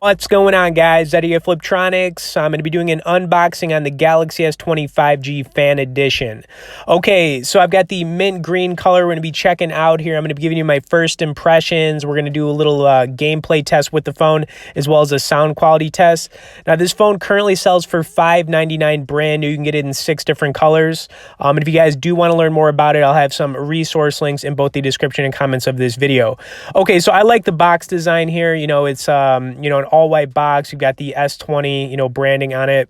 What's going on, guys? Eddie at Fliptroniks. I'm going to be doing an unboxing on the Galaxy S20 5G Fan Edition. Okay, so I've got the mint green color we're going to be checking out here. I'm going to be giving you my first impressions. We're going to do a little gameplay test with the phone, as well as a sound quality test. Now, this phone currently sells for $599 brand new. You can get it in 6 different colors. And if you guys do want to learn more about it, I'll have some resource links in both the description and comments of this video. Okay, so I like the box design here. You know, it's an all-white box. You've got the S20, branding on it.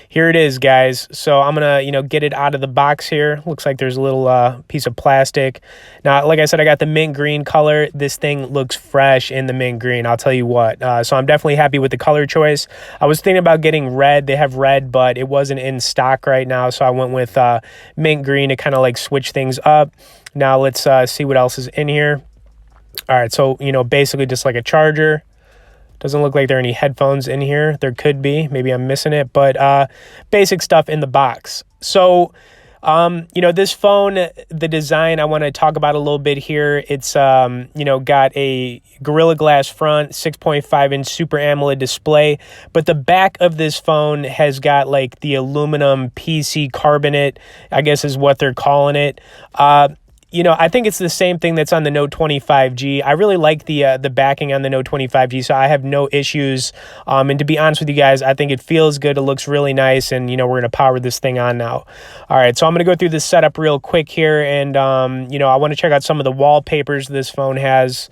Here it is, guys. So I'm going to, get it out of the box here. Looks like there's a little piece of plastic. Now, like I said, I got the mint green color. This thing looks fresh in the mint green, I'll tell you what. So I'm definitely happy with the color choice. I was thinking about getting red. They have red, but it wasn't in stock right now. So I went with mint green to kind of like switch things up. Now let's see what else is in here. All right, so, basically just like a charger. Doesn't look like there are any headphones in here. There could be. Maybe I'm missing it. But basic stuff in the box. So, this phone, the design, I want to talk about a little bit here. It's, got a Gorilla Glass front, 6.5-inch Super AMOLED display. But the back of this phone has got, like, the aluminum PC carbonate, I guess is what they're calling it. I think it's the same thing that's on the Note 20 5G. I really like the backing on the Note 20 5G, so I have no issues. And to be honest with you guys, I think it feels good. It looks really nice, and, we're going to power this thing on now. All right, so I'm going to go through this setup real quick here, and, I want to check out some of the wallpapers this phone has.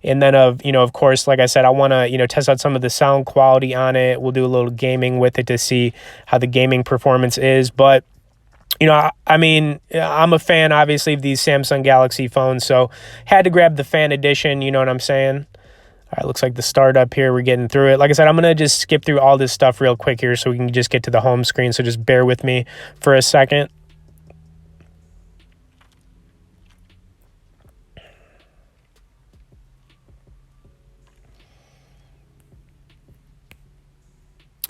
And then, of course, like I said, I want to, test out some of the sound quality on it. We'll do a little gaming with it to see how the gaming performance is, but I'm a fan, obviously, of these Samsung Galaxy phones, so had to grab the Fan Edition, you know what I'm saying? All right, looks like the startup here, we're getting through it. Like I said, I'm going to just skip through all this stuff real quick here so we can just get to the home screen, so just bear with me for a second.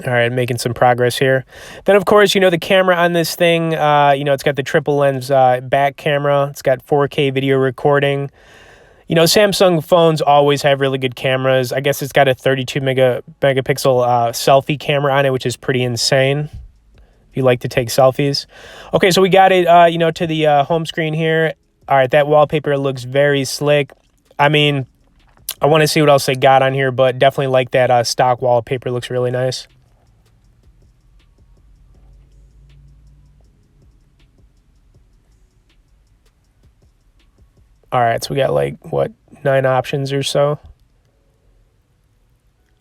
All right, making some progress here. Then, of course, the camera on this thing, it's got the triple lens back camera. It's got 4K video recording. Samsung phones always have really good cameras. I guess it's got a 32 megapixel selfie camera on it, which is pretty insane if you like to take selfies. Okay, so we got it, to the home screen here. All right, that wallpaper looks very slick. I want to see what else they got on here, but definitely like that stock wallpaper. Looks really nice. All right, so we got 9 options or so.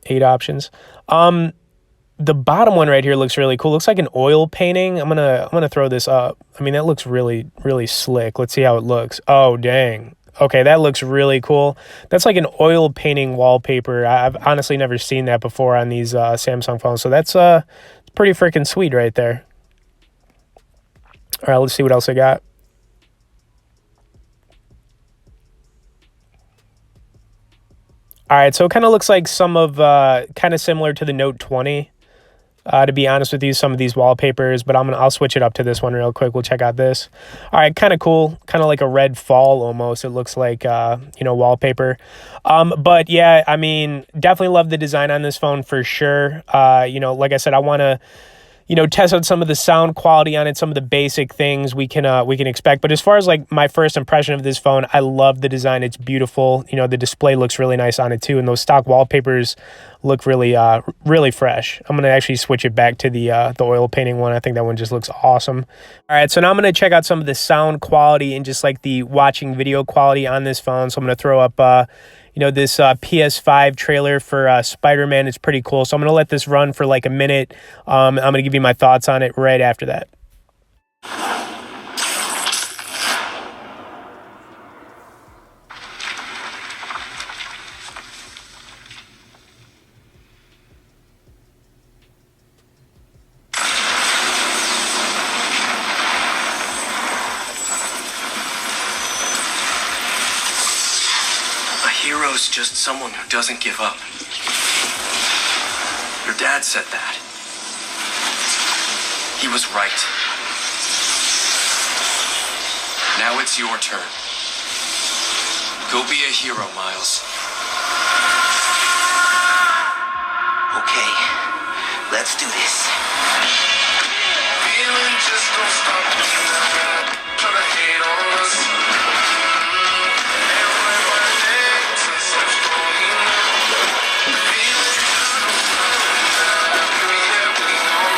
8 options. The bottom one right here looks really cool. Looks like an oil painting. I'm gonna throw this up. That looks really, really slick. Let's see how it looks. Oh, dang. Okay, that looks really cool. That's like an oil painting wallpaper. I've honestly never seen that before on these Samsung phones. So that's pretty freaking sweet right there. All right, let's see what else I got. All right, so it kind of looks like some of, kind of similar to the Note 20, to be honest with you, some of these wallpapers, but I'll switch it up to this one real quick. We'll check out this. All right, kind of cool, kind of like a red fall almost. It looks like, wallpaper. But yeah, definitely love the design on this phone for sure. Like I said, I want to, test out some of the sound quality on it, some of the basic things we can expect. But as far as my first impression of this phone, I love the design. It's beautiful. The display looks really nice on it too, and those stock wallpapers look really really fresh. I'm gonna actually switch it back to the oil painting one. I think that one just looks awesome. All right, so now I'm gonna check out some of the sound quality and just the watching video quality on this phone. So I'm gonna throw up this PS5 trailer for Spider-Man. It's pretty cool. So I'm going to let this run for a minute. I'm going to give you my thoughts on it right after that. A hero's just someone who doesn't give up. Your dad said that. He was right. Now it's your turn. Go be a hero, Miles. Okay, let's do this. Feeling just don't stop me now. Trying to hate on us. Everybody thinks I'm so strong, you know. Feeling just don't stop me now. Yeah, we know.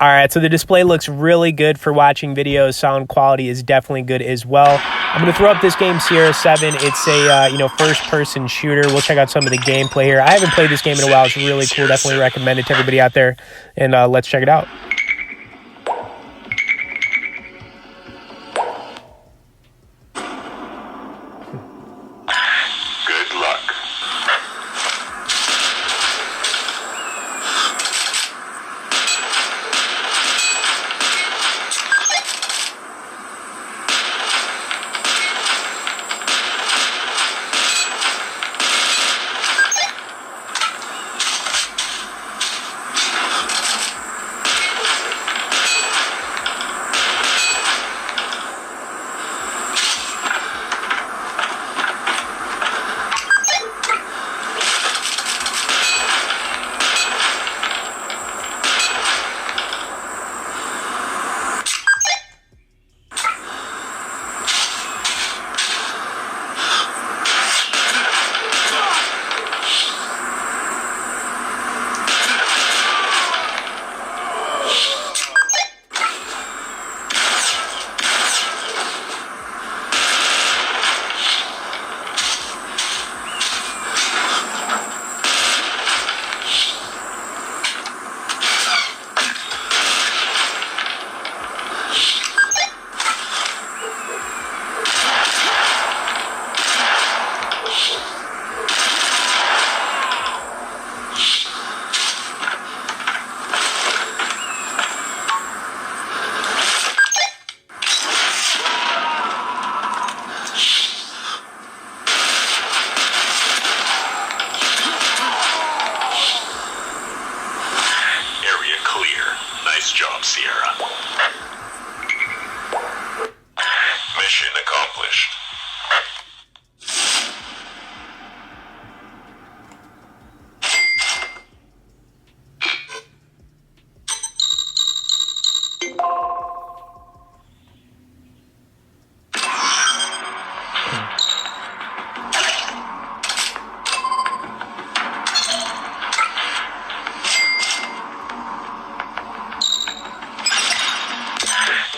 All right, so the display looks really good for watching videos. Sound quality is definitely good as well. I'm going to throw up this game, Sierra 7. It's a first-person shooter. We'll check out some of the gameplay here. I haven't played this game in a while. It's really cool. Definitely recommend it to everybody out there. And let's check it out. Good luck. Nice job, Sierra. Mission accomplished.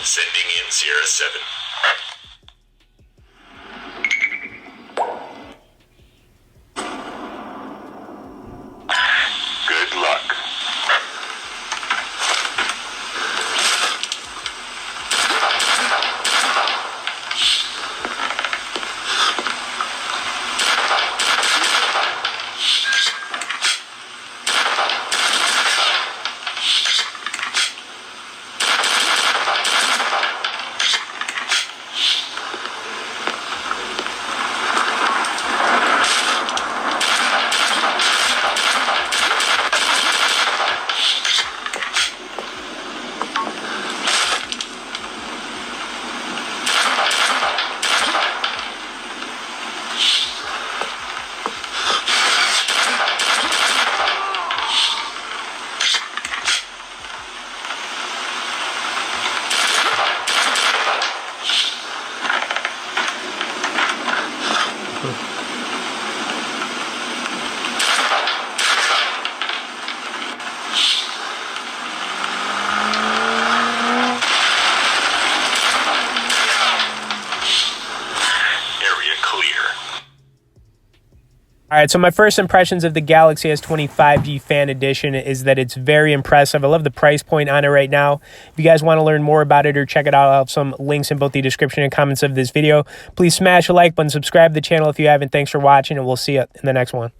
Sending in Sierra 7. Good luck. All right, so my first impressions of the Galaxy S20 5G Fan Edition is that it's very impressive. I love the price point on it right now. If you guys want to learn more about it or check it out, I'll have some links in both the description and comments of this video. Please smash a like button, subscribe to the channel if you haven't. Thanks for watching, and we'll see you in the next one.